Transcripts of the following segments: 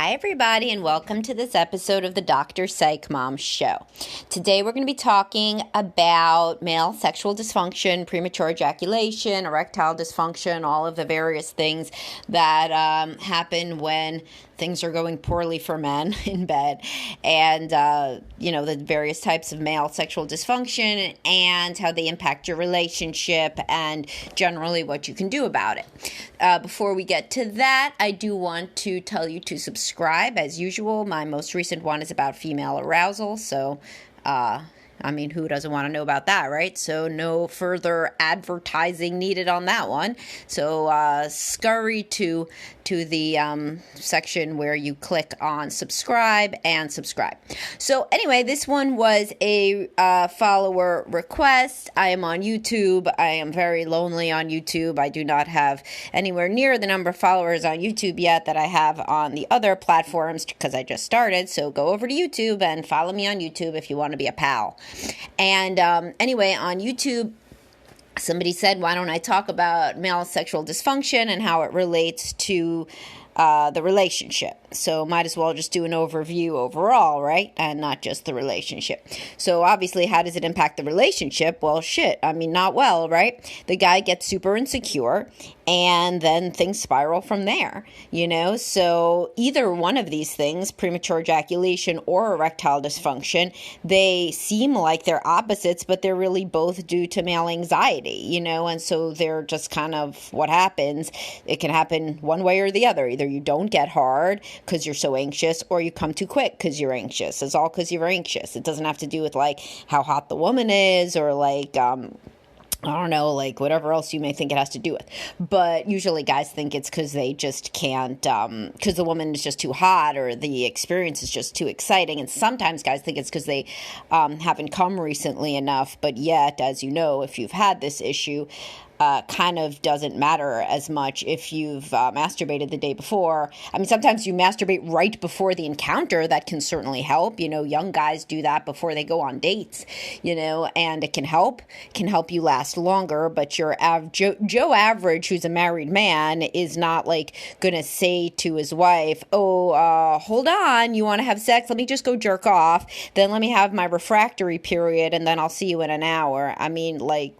Hi, everybody, and welcome to this episode of the Dr. Psych Mom Show. Today, we're going to be talking about male sexual dysfunction, premature ejaculation, erectile dysfunction, all of the various things that happen when things are going poorly for men in bed, and, the various types of male sexual dysfunction and how they impact your relationship and generally what you can do about it. Before we get to that, I do want to tell you to subscribe. As usual, my most recent one is about female arousal, so who doesn't want to know about that, right? So no further advertising needed on that one. So scurry to the section where you click on subscribe and subscribe. So anyway, this one was a follower request. I am on YouTube. I am very lonely on YouTube. I do not have anywhere near the number of followers on YouTube yet that I have on the other platforms because I just started. So go over to YouTube and follow me on YouTube if you want to be a pal. And anyway, on YouTube, somebody said, why don't I talk about male sexual dysfunction and how it relates to the relationship? So might as well just do an overview overall, right? And not just the relationship. So obviously, how does it impact the relationship? Well, not well, right? The guy gets super insecure and then things spiral from there, So either one of these things, premature ejaculation or erectile dysfunction, they seem like they're opposites, but they're really both due to male anxiety, and so they're just kind of what happens. It can happen one way or the other. Either you don't get hard because you're so anxious, or you come too quick because you're anxious. It's all because you're anxious. It doesn't have to do with how hot the woman is or whatever else you may think it has to do with. But usually guys think it's because they just can't, because the woman is just too hot or the experience is just too exciting. And sometimes guys think it's because they haven't come recently enough. But yet, as you know, if you've had this issue, kind of doesn't matter as much if you've masturbated the day before. Sometimes you masturbate right before the encounter. That can certainly help. Young guys do that before they go on dates, and it can help you last longer. But your Joe Average, who's a married man, is not going to say to his wife, hold on, you want to have sex? Let me just go jerk off. Then let me have my refractory period, and then I'll see you in an hour.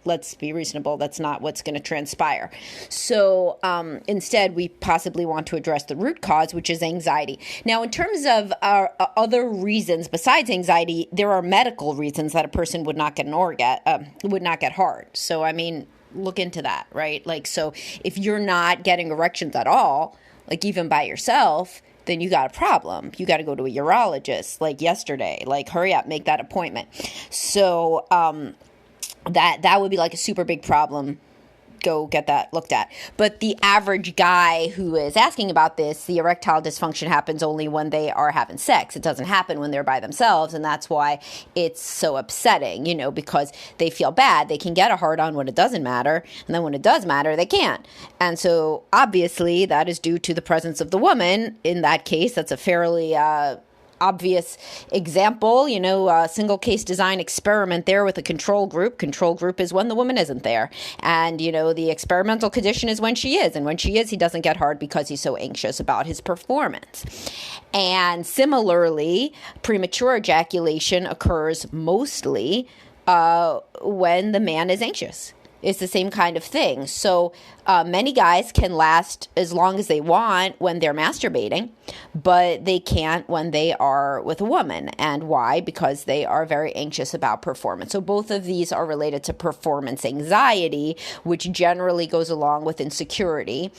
Let's be reasonable. That's not what's going to transpire. So instead, we possibly want to address the root cause, which is anxiety. Now, in terms of other reasons besides anxiety, there are medical reasons that a person would not get would not get hard. So, look into that, right? So if you're not getting erections at all, even by yourself, then you got a problem. You got to go to a urologist, yesterday. Hurry up, make that appointment. So that would be a super big problem. Go get that looked at. But the average guy who is asking about this, the erectile dysfunction happens only when they are having sex. It doesn't happen when they're by themselves, and that's why it's so upsetting, because they feel bad. They can get a hard-on when it doesn't matter, and then when it does matter, they can't. And so, obviously, that is due to the presence of the woman. In that case, that's a fairly obvious example, single case design experiment there with a control group. Control group is when the woman isn't there. And, the experimental condition is when she is. And when she is, he doesn't get hard because he's so anxious about his performance. And similarly, premature ejaculation occurs mostly when the man is anxious. It's the same kind of thing. So many guys can last as long as they want when they're masturbating, but they can't when they are with a woman. And why? Because they are very anxious about performance. So both of these are related to performance anxiety, which generally goes along with insecurity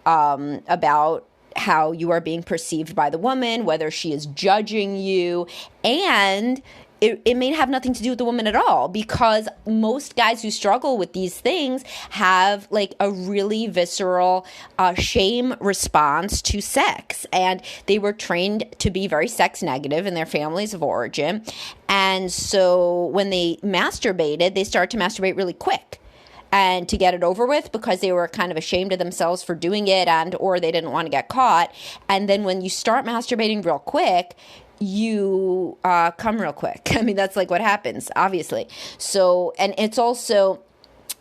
about how you are being perceived by the woman, whether she is judging you, and it may have nothing to do with the woman at all, because most guys who struggle with these things have a really visceral shame response to sex. And they were trained to be very sex negative in their families of origin. And so when they masturbated, they started to masturbate really quick and to get it over with because they were kind of ashamed of themselves for doing it or they didn't want to get caught. And then when you start masturbating real quick, you come real quick. That's what happens, obviously. So, and it's also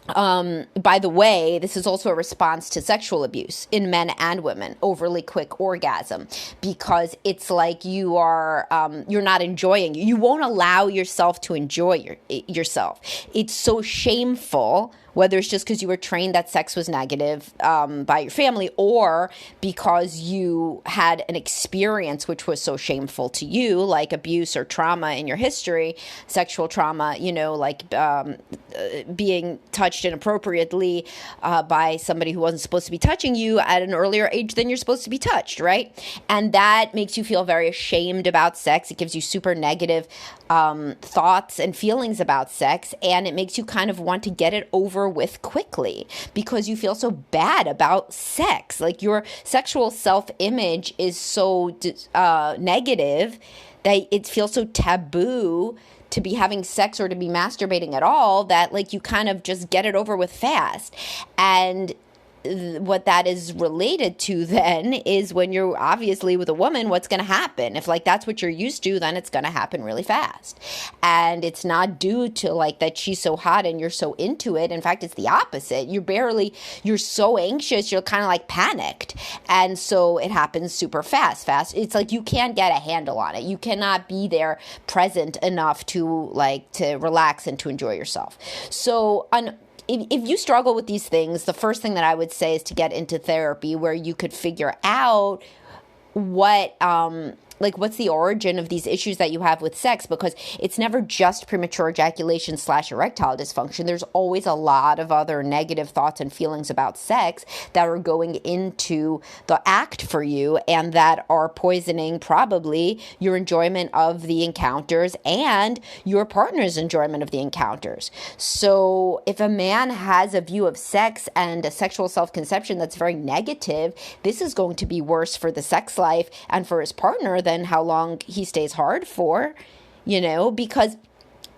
By the way, this is also a response to sexual abuse in men and women, overly quick orgasm, because it's like you're not enjoying. You won't allow yourself to enjoy yourself. It's so shameful, whether it's just because you were trained that sex was negative by your family, or because you had an experience which was so shameful to you, like abuse or trauma in your history, sexual trauma, like being touched inappropriately by somebody who wasn't supposed to be touching you at an earlier age than you're supposed to be touched, right? And that makes you feel very ashamed about sex. It gives you super negative thoughts and feelings about sex, and it makes you kind of want to get it over with quickly because you feel so bad about sex. Like your sexual self-image is so negative that it feels so taboo to be having sex or to be masturbating at all, that like you kind of just get it over with fast. And what that is related to then is when you're obviously with a woman, what's going to happen? If like that's what you're used to, then it's going to happen really fast. And it's not due to like that she's so hot and you're so into it. In fact, it's the opposite. You're so anxious, you're kind of like panicked. And so it happens super fast. It's like you can't get a handle on it. You cannot be there present enough to relax and to enjoy yourself. So if you struggle with these things, the first thing that I would say is to get into therapy where you could figure out what's the origin of these issues that you have with sex, because it's never just premature ejaculation / erectile dysfunction. There's always a lot of other negative thoughts and feelings about sex that are going into the act for you and that are poisoning probably your enjoyment of the encounters and your partner's enjoyment of the encounters. So if a man has a view of sex and a sexual self-conception that's very negative, this is going to be worse for the sex life and for his partner than how long he stays hard for, because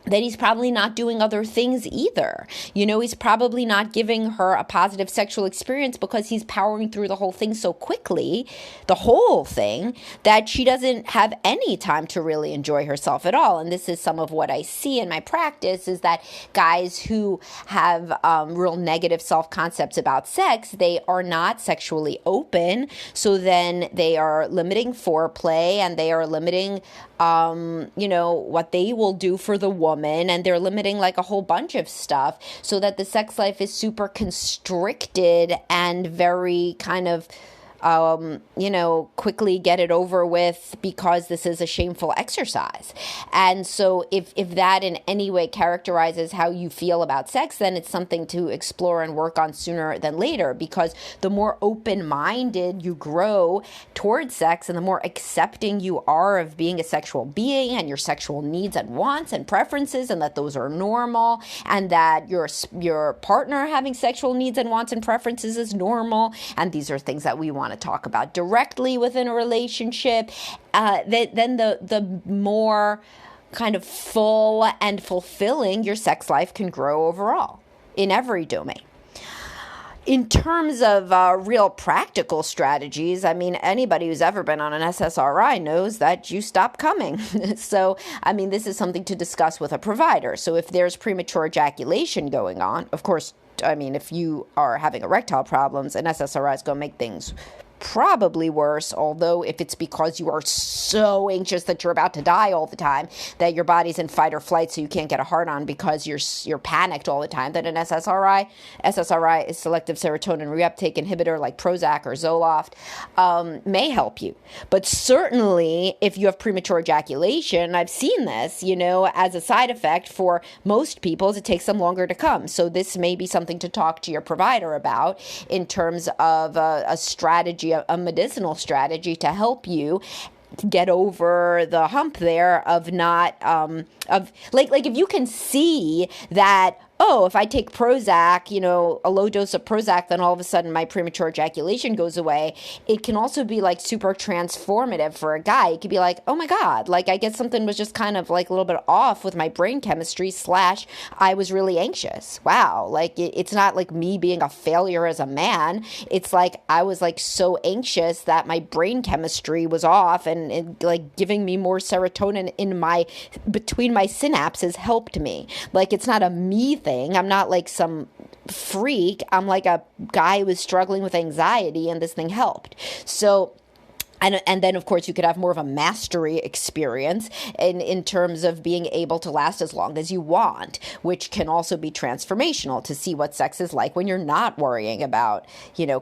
then he's probably not doing other things either. He's probably not giving her a positive sexual experience because he's powering through the whole thing so quickly, the whole thing, that she doesn't have any time to really enjoy herself at all. And this is some of what I see in my practice, is that guys who have real negative self-concepts about sex, they are not sexually open. So then they are limiting foreplay and they are limiting what they will do for the woman, and they're limiting like a whole bunch of stuff so that the sex life is super constricted and very kind of quickly get it over with because this is a shameful exercise. And so if that in any way characterizes how you feel about sex, then it's something to explore and work on sooner than later, because the more open-minded you grow towards sex and the more accepting you are of being a sexual being and your sexual needs and wants and preferences, and that those are normal, and that your partner having sexual needs and wants and preferences is normal, and these are things that we want to talk about directly within a relationship, then the more kind of full and fulfilling your sex life can grow overall in every domain. In terms of real practical strategies, I mean, anybody who's ever been on an SSRI knows that you stop coming. So, I mean, this is something to discuss with a provider. So if there's premature ejaculation going on, of course, I mean, if you are having erectile problems, an SSRI is going to make things probably worse, although if it's because you are so anxious that you're about to die all the time, that your body's in fight or flight so you can't get a hard on because you're panicked all the time, then an SSRI is selective serotonin reuptake inhibitor like Prozac or Zoloft, may help you. But certainly if you have premature ejaculation, I've seen this, as a side effect for most people, it takes them longer to come. So this may be something to talk to your provider about in terms of a strategy, a medicinal strategy to help you get over the hump there of not like if you can see that, oh, if I take Prozac, a low dose of Prozac, then all of a sudden my premature ejaculation goes away. It can also be like super transformative for a guy. It could be like, oh my God, like I guess something was just kind of like a little bit off with my brain chemistry / I was really anxious. Wow. Like it's not like me being a failure as a man. It's like I was like so anxious that my brain chemistry was off, and like giving me more serotonin between my synapses helped me. Like it's not a me thing. I'm not like some freak. I'm like a guy who was struggling with anxiety, and this thing helped. So, and then, of course, you could have more of a mastery experience in terms of being able to last as long as you want, which can also be transformational to see what sex is like when you're not worrying about,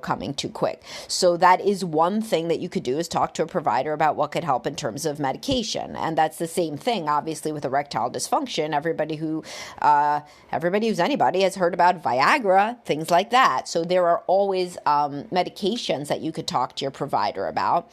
coming too quick. So that is one thing that you could do, is talk to a provider about what could help in terms of medication. And that's the same thing, obviously, with erectile dysfunction. Everybody who's anybody has heard about Viagra, things like that. So there are always medications that you could talk to your provider about.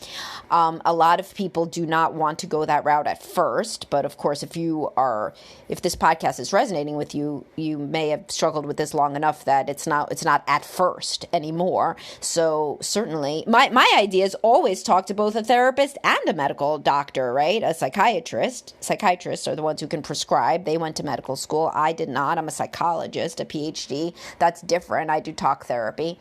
A lot of people do not want to go that route at first, but of course, if this podcast is resonating with you, you may have struggled with this long enough that it's not at first anymore. So certainly, my idea is always talk to both a therapist and a medical doctor, right? A psychiatrist. Psychiatrists are the ones who can prescribe. They went to medical school. I did not. I'm a psychologist, a PhD. That's different. I do talk therapy.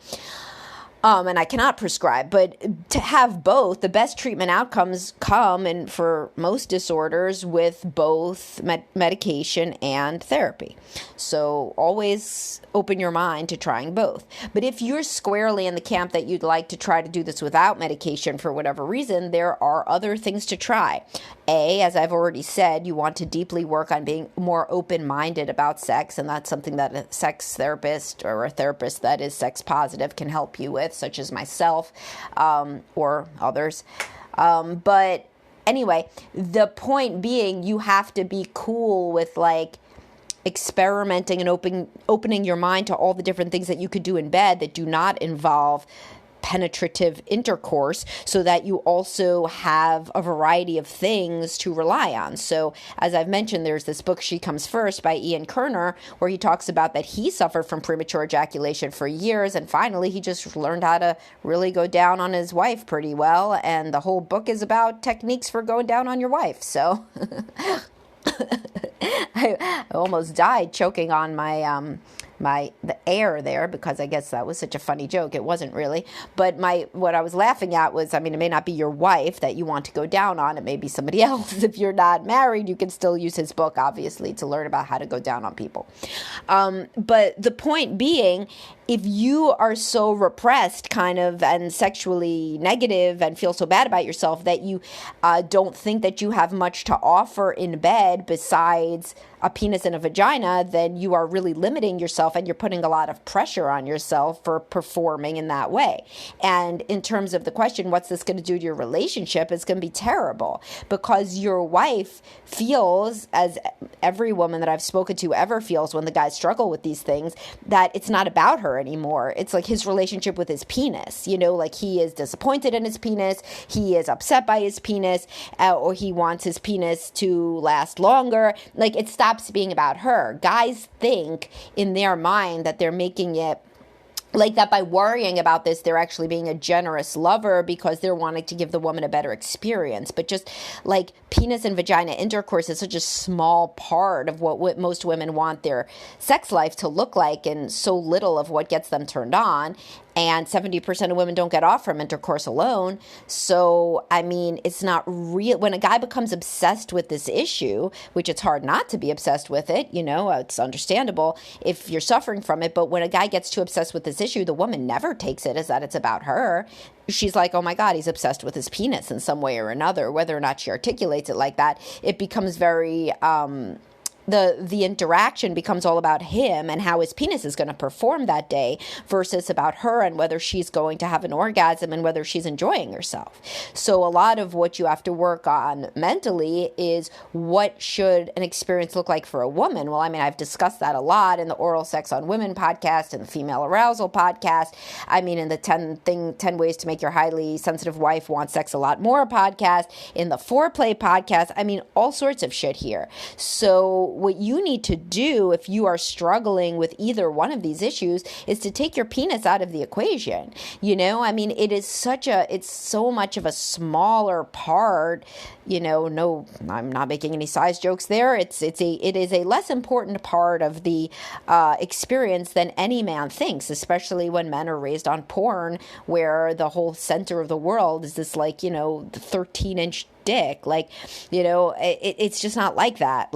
And I cannot prescribe, but to have both, the best treatment outcomes come, and for most disorders, with both medication and therapy. So always open your mind to trying both. But if you're squarely in the camp that you'd like to try to do this without medication for whatever reason, there are other things to try. As I've already said, you want to deeply work on being more open-minded about sex, and that's something that a sex therapist or a therapist that is sex positive can help you with, such as myself or others. But anyway, the point being, you have to be cool with experimenting and opening your mind to all the different things that you could do in bed that do not involve penetrative intercourse, so that you also have a variety of things to rely on. So as I've mentioned, there's this book, She Comes First, by Ian Kerner, where he talks about that he suffered from premature ejaculation for years, and finally he just learned how to really go down on his wife pretty well, and the whole book is about techniques for going down on your wife. So I almost died choking on the air there, because I guess that was such a funny joke. It wasn't really, but what I was laughing at was, it may not be your wife that you want to go down on. It may be somebody else. If you're not married, you can still use his book, obviously, to learn about how to go down on people. But the point being, if you are so repressed and sexually negative and feel so bad about yourself that you don't think that you have much to offer in bed besides a penis and a vagina, then you are really limiting yourself, and you're putting a lot of pressure on yourself for performing in that way. And in terms of the question, what's this going to do to your relationship? It's going to be terrible, because your wife feels, as every woman that I've spoken to ever feels when the guys struggle with these things, that it's not about her anymore. It's like his relationship with his penis, he is disappointed in his penis, he is upset by his penis, or he wants his penis to last longer. It stops being about her. Guys think in their mind that they're making it like that by worrying about this, they're actually being a generous lover because they're wanting to give the woman a better experience. But just penis and vagina intercourse is such a small part of what most women want their sex life to look like, and so little of what gets them turned on. And 70% of women don't get off from intercourse alone. So, it's not real. When a guy becomes obsessed with this issue, which it's hard not to be obsessed with it, it's understandable if you're suffering from it. But when a guy gets too obsessed with this issue, the woman never takes it as that it's about her. She's like, oh my God, he's obsessed with his penis in some way or another. Whether or not she articulates it like that, it becomes very... the interaction becomes all about him and how his penis is going to perform that day, versus about her and whether she's going to have an orgasm and whether she's enjoying herself. So a lot of what you have to work on mentally is, what should an experience look like for a woman? Well, I've discussed that a lot in the Oral Sex on Women podcast and the Female Arousal podcast. In the 10 Ways to Make Your Highly Sensitive Wife Want Sex a Lot More podcast, in the Foreplay podcast. All sorts of shit here. So what you need to do if you are struggling with either one of these issues is to take your penis out of the equation. It's so much of a smaller part, no, I'm not making any size jokes there. It is a less important part of the experience than any man thinks, especially when men are raised on porn, where the whole center of the world is this the 13-inch dick. It's just not like that.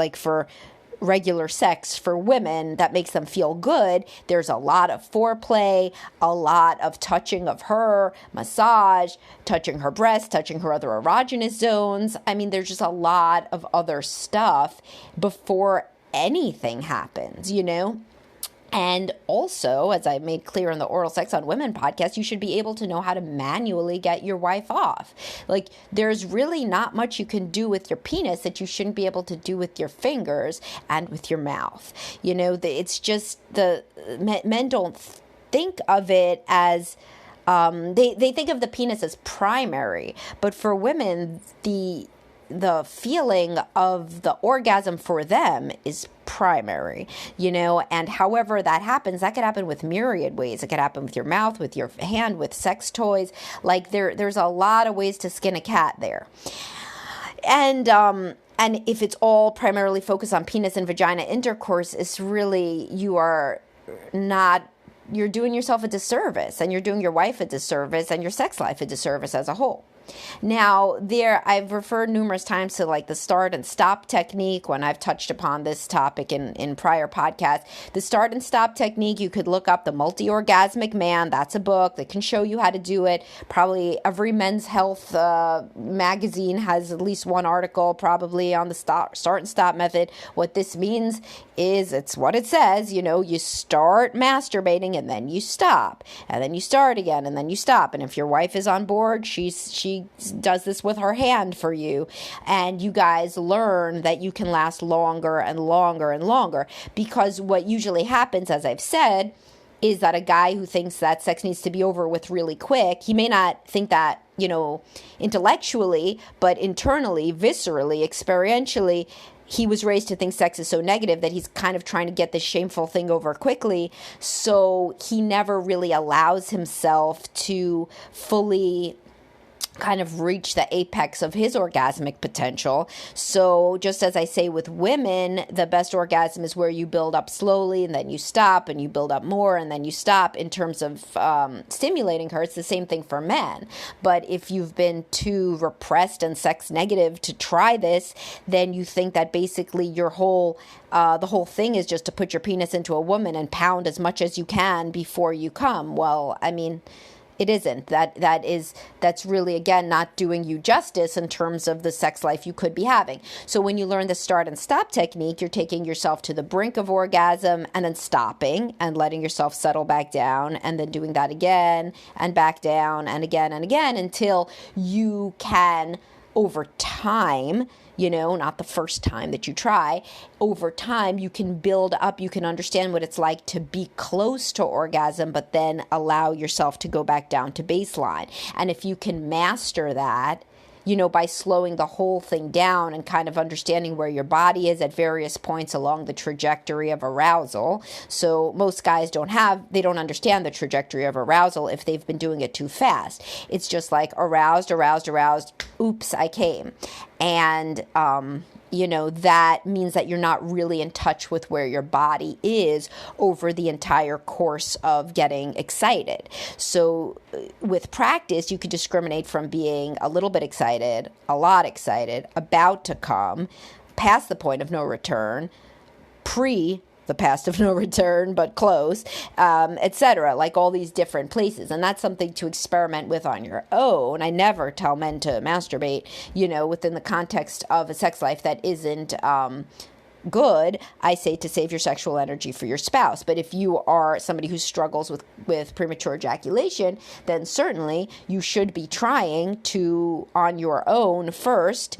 regular sex for women that makes them feel good, there's a lot of foreplay, a lot of touching of her, massage, touching her breasts, touching her other erogenous zones. I mean, there's just a lot of other stuff before anything happens, you know? And also, as I made clear in the Oral Sex on Women podcast, you should be able to know how to manually get your wife off. Like, there's really not much you can do with your penis that you shouldn't be able to do with your fingers and with your mouth. You know, it's just men don't think of it as, they think of the penis as primary. But for women, the feeling of the orgasm for them is primary, you know, and however that happens, that could happen with myriad ways. It could happen with your mouth, with your hand, with sex toys. Like there's a lot of ways to skin a cat there. And if it's all primarily focused on penis and vagina intercourse, it's really, you're doing yourself a disservice, and you're doing your wife a disservice, and your sex life a disservice as a whole. Now, I've referred numerous times to like the start and stop technique when I've touched upon this topic in prior podcasts. The start and stop technique, you could look up The Multi-Orgasmic Man. That's a book that can show you how to do it. Probably every men's health magazine has at least one article probably on the start and stop method. What this means is, it's what it says, you know, you start masturbating and then you stop, and then you start again and then you stop. And if your wife is on board, she does this with her hand for you, and you guys learn that you can last longer and longer and longer. Because what usually happens, as I've said, is that a guy who thinks that sex needs to be over with really quick, he may not think that, you know, intellectually, but internally, viscerally, experientially, he was raised to think sex is so negative that he's kind of trying to get this shameful thing over quickly. So he never really allows himself to fully kind of reach the apex of his orgasmic potential. So just as I say with women, the best orgasm is where you build up slowly and then you stop, and you build up more and then you stop in terms of stimulating her. It's the same thing for men. But if you've been too repressed and sex negative to try this, then you think that basically the whole thing is just to put your penis into a woman and pound as much as you can before you come. Well, I mean, it isn't. That's really, again, not doing you justice in terms of the sex life you could be having. So when you learn the start and stop technique, you're taking yourself to the brink of orgasm and then stopping and letting yourself settle back down, and then doing that again and back down and again until you can, over time, you know, not the first time that you try, over time you can build up, you can understand what it's like to be close to orgasm, but then allow yourself to go back down to baseline. And if you can master that, you know, by slowing the whole thing down and kind of understanding where your body is at various points along the trajectory of arousal. So most guys don't understand the trajectory of arousal if they've been doing it too fast. It's just like aroused, oops, I came. And, you know, that means that you're not really in touch with where your body is over the entire course of getting excited. So with practice, you could discriminate from being a little bit excited, a lot excited, about to come, past the point of no return, the past of no return, but close, etc., like all these different places. And that's something to experiment with on your own. I never tell men to masturbate, you know, within the context of a sex life that isn't good. I say to save your sexual energy for your spouse. But if you are somebody who struggles with premature ejaculation, then certainly you should be trying to, on your own first,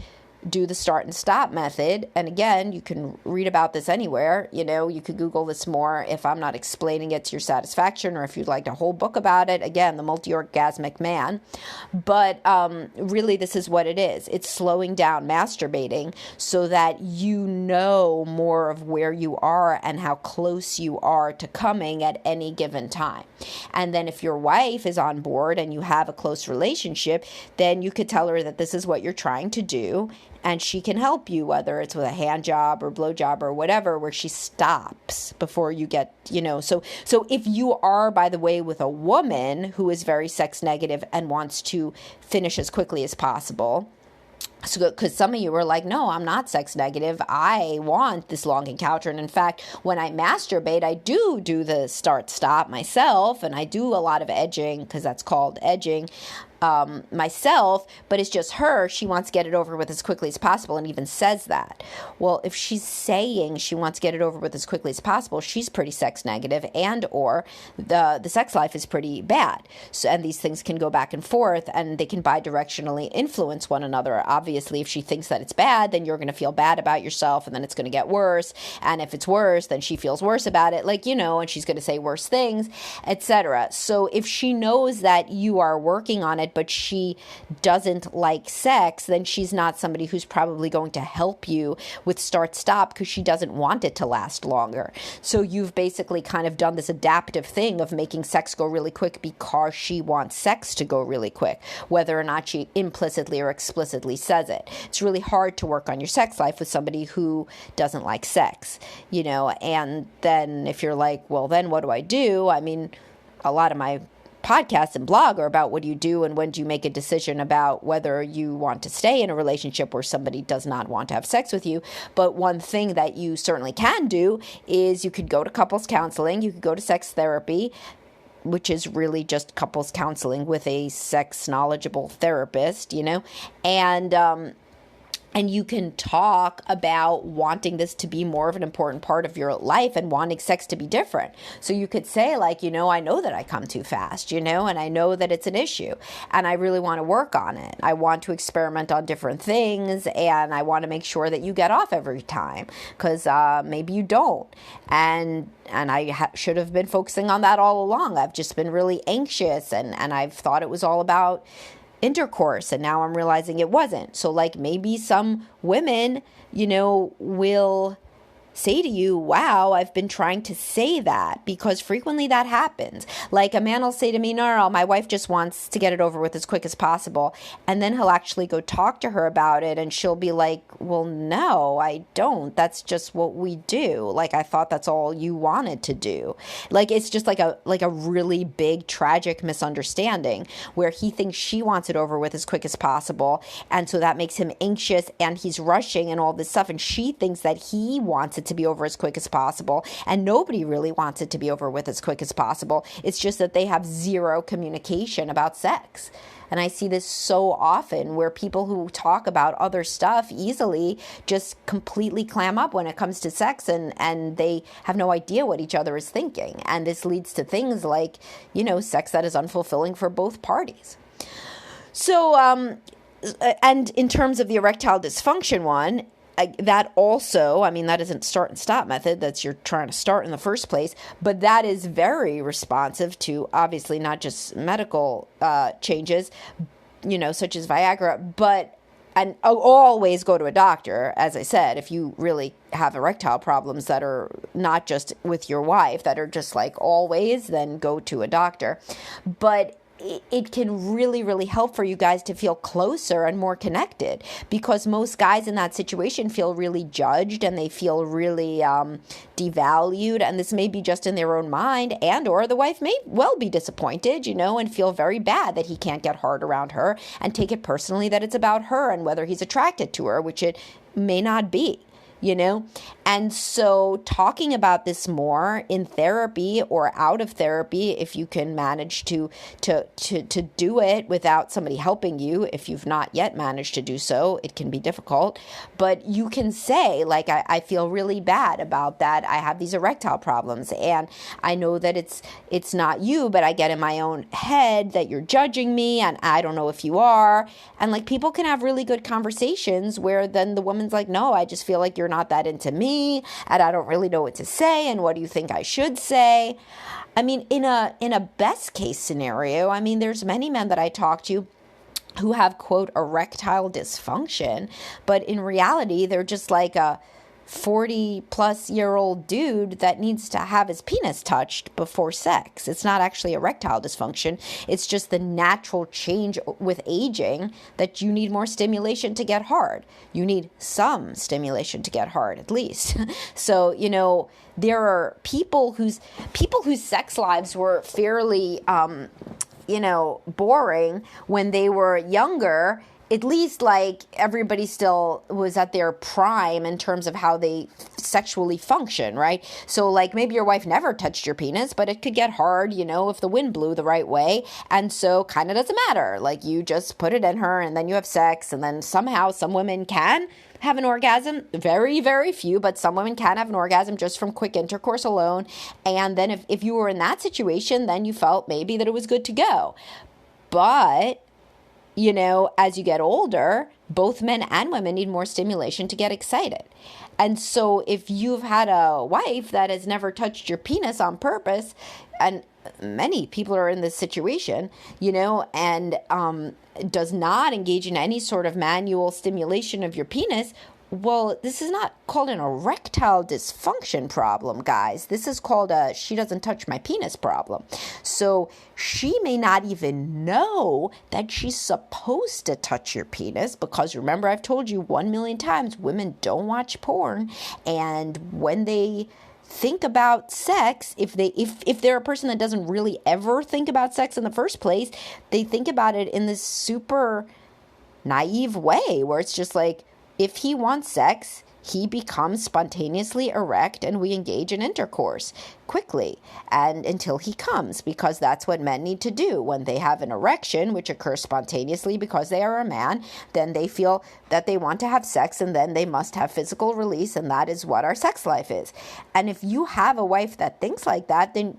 do the start and stop method. And again, you can read about this anywhere. You know, you could Google this more if I'm not explaining it to your satisfaction, or if you'd like a whole book about it. Again, The Multi-Orgasmic Man. But really, this is what it is. It's slowing down masturbating so that you know more of where you are and how close you are to coming at any given time. And then if your wife is on board and you have a close relationship, then you could tell her that this is what you're trying to do, and she can help you, whether it's with a hand job or blow job or whatever, where she stops before you get, you know. So if you are, by the way, with a woman who is very sex negative and wants to finish as quickly as possible, So, because some of you were like, no, I'm not sex negative. I want this long encounter. And in fact, when I masturbate, I do the start stop myself. And I do a lot of edging, because that's called edging, myself. But it's just her. She wants to get it over with as quickly as possible, and even says that. Well, if she's saying she wants to get it over with as quickly as possible, she's pretty sex negative, and or the sex life is pretty bad. So, and these things can go back and forth, and they can bidirectionally influence one another. Obviously, if she thinks that it's bad, then you're going to feel bad about yourself, and then it's going to get worse. And if it's worse, then she feels worse about it, and she's going to say worse things, etc. So if she knows that you are working on it, but she doesn't like sex, then she's not somebody who's probably going to help you with start-stop, because she doesn't want it to last longer. So you've basically kind of done this adaptive thing of making sex go really quick because she wants sex to go really quick, whether or not she implicitly or explicitly says it. It's really hard to work on your sex life with somebody who doesn't like sex, and then if you're like, well, then what do I do? I mean, a lot of my podcasts and blog are about what do you do and when do you make a decision about whether you want to stay in a relationship where somebody does not want to have sex with you. But one thing that you certainly can do is you could go to couples counseling, you could go to sex therapy, which is really just couples counseling with a sex knowledgeable therapist, and you can talk about wanting this to be more of an important part of your life and wanting sex to be different. So you could say, like, I know that I come too fast, and I know that it's an issue, and I really want to work on it. I want to experiment on different things, and I want to make sure that you get off every time, because maybe you don't. And I should have been focusing on that all along. I've just been really anxious, and I've thought it was all about intercourse, and now I'm realizing it wasn't. So maybe some women, will say to you, wow, I've been trying to say that, because frequently that happens. Like a man will say to me, no, my wife just wants to get it over with as quick as possible. And then he'll actually go talk to her about it, and she'll be like, well, no, I don't. That's just what we do. I thought that's all you wanted to do. It's just like a really big tragic misunderstanding where he thinks she wants it over with as quick as possible. And so that makes him anxious, and he's rushing and all this stuff. And she thinks that he wants it to be over as quick as possible, and nobody really wants it to be over with as quick as possible. It's just that they have zero communication about sex. And I see this so often where people who talk about other stuff easily just completely clam up when it comes to sex, and they have no idea what each other is thinking. And this leads to things like, sex that is unfulfilling for both parties. So, and in terms of the erectile dysfunction one, that also, that isn't start and stop method. That's you're trying to start in the first place. But that is very responsive to, obviously, not just medical changes, such as Viagra, and always go to a doctor, as I said, if you really have erectile problems that are not just with your wife, that are just always, then go to a doctor. But it can really, really help for you guys to feel closer and more connected, because most guys in that situation feel really judged, and they feel really devalued. And this may be just in their own mind, and or the wife may well be disappointed, and feel very bad that he can't get hard around her, and take it personally that it's about her and whether he's attracted to her, which it may not be. And so talking about this more in therapy or out of therapy, if you can manage to do it without somebody helping you, if you've not yet managed to do so, it can be difficult, but you can say, I feel really bad about that. I have these erectile problems, and I know that it's not you, but I get in my own head that you're judging me, and I don't know if you are. And people can have really good conversations where then the woman's like, no, I just feel like you're not that into me, and I don't really know what to say, and what do you think I should say? In a best case scenario, there's many men that I talk to who have, quote, erectile dysfunction, but in reality, they're just like a 40-plus-year-old dude that needs to have his penis touched before sex. It's not actually erectile dysfunction. It's just the natural change with aging that you need more stimulation to get hard. You need some stimulation to get hard, at least. So, there are people whose sex lives were fairly, boring when they were younger, at least like everybody still was at their prime in terms of how they sexually function, right? So like maybe your wife never touched your penis, but it could get hard, if the wind blew the right way. And so kind of doesn't matter. Like you just put it in her and then you have sex, and then somehow some women can have an orgasm. Very, very few, but some women can have an orgasm just from quick intercourse alone. And then if you were in that situation, then you felt maybe that it was good to go. But as you get older, both men and women need more stimulation to get excited. And so if you've had a wife that has never touched your penis on purpose, and many people are in this situation, and does not engage in any sort of manual stimulation of your penis, well, this is not called an erectile dysfunction problem, guys. This is called a she doesn't touch my penis problem. So she may not even know that she's supposed to touch your penis, because remember, I've told you 1,000,000 times, women don't watch porn. And when they think about sex, if they're a person that doesn't really ever think about sex in the first place, they think about it in this super naive way where it's just like, if he wants sex, he becomes spontaneously erect and we engage in intercourse quickly and until he comes, because that's what men need to do. When they have an erection, which occurs spontaneously because they are a man, then they feel that they want to have sex, and then they must have physical release, and that is what our sex life is. And if you have a wife that thinks like that, then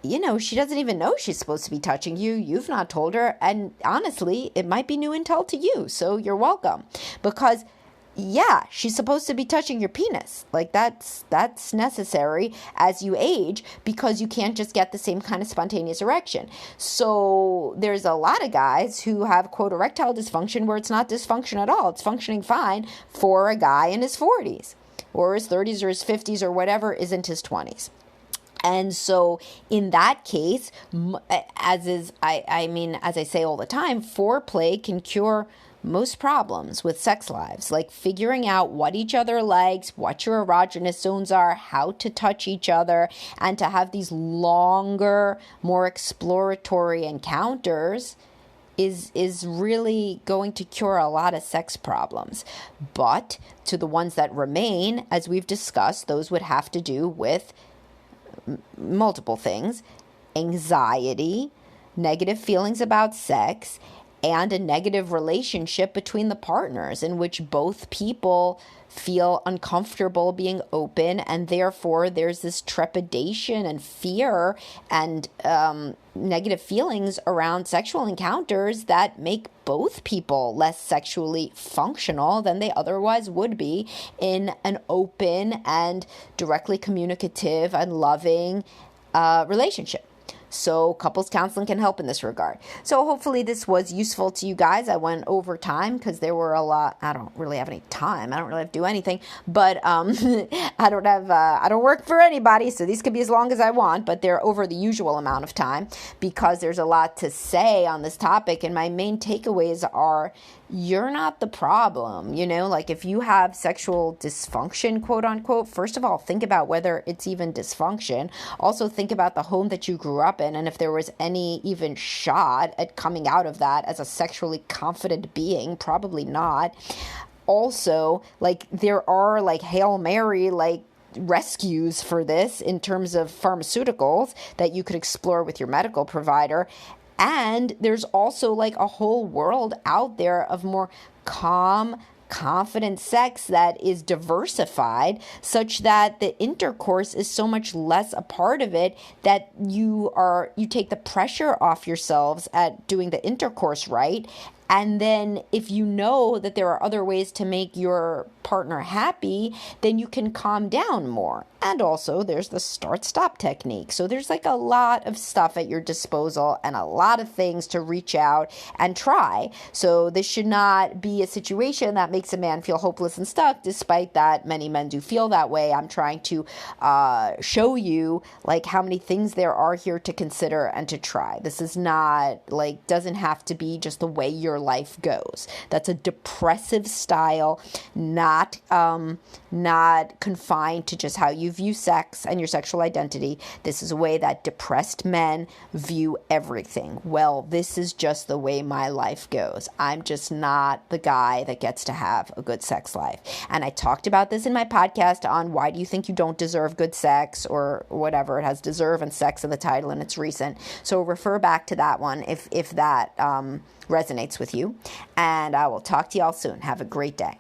she doesn't even know she's supposed to be touching you. You've not told her. And honestly, it might be new intel to you. So you're welcome. Because, yeah, she's supposed to be touching your penis. Like that's necessary as you age, because you can't just get the same kind of spontaneous erection. So there's a lot of guys who have, quote, erectile dysfunction, where it's not dysfunction at all. It's functioning fine for a guy in his 40s or his 30s or his 50s or whatever isn't his 20s. And so in that case, as I say all the time, foreplay can cure most problems with sex lives, like figuring out what each other likes, what your erogenous zones are, how to touch each other, and to have these longer, more exploratory encounters is really going to cure a lot of sex problems. But to the ones that remain, as we've discussed, those would have to do with multiple things: anxiety, negative feelings about sex, and a negative relationship between the partners in which both people feel uncomfortable being open, and therefore there's this trepidation and fear and negative feelings around sexual encounters that make both people less sexually functional than they otherwise would be in an open and directly communicative and loving relationship. So couples counseling can help in this regard. So hopefully this was useful to you guys. I went over time because there were a lot. I don't really have any time. I don't really have to do anything. But I don't work for anybody, so these could be as long as I want. But they're over the usual amount of time because there's a lot to say on this topic. And my main takeaways are: you're not the problem. Like if you have sexual dysfunction, quote unquote, first of all, think about whether it's even dysfunction. Also think about the home that you grew up in, and if there was any even shot at coming out of that as a sexually confident being. Probably not. Also, like there are like Hail Mary, like rescues for this in terms of pharmaceuticals that you could explore with your medical provider. And there's also like a whole world out there of more calm, confident sex that is diversified, such that the intercourse is so much less a part of it that you take the pressure off yourselves at doing the intercourse right. And then if you know that there are other ways to make your partner happy, then you can calm down more. And also there's the start-stop technique. So there's like a lot of stuff at your disposal and a lot of things to reach out and try. So this should not be a situation that makes a man feel hopeless and stuck, despite that many men do feel that way. I'm trying to show you like how many things there are here to consider and to try. This is not like, doesn't have to be just the way you're life goes. That's a depressive style, not confined to just how you view sex and your sexual identity. This is a way that depressed men view everything. Well, this is just the way my life goes. I'm just not the guy that gets to have a good sex life. And I talked about this in my podcast on why do you think you don't deserve good sex, or whatever. It has deserve and sex in the title, and it's recent. So refer back to that one if that resonates with you. And I will talk to y'all soon. Have a great day.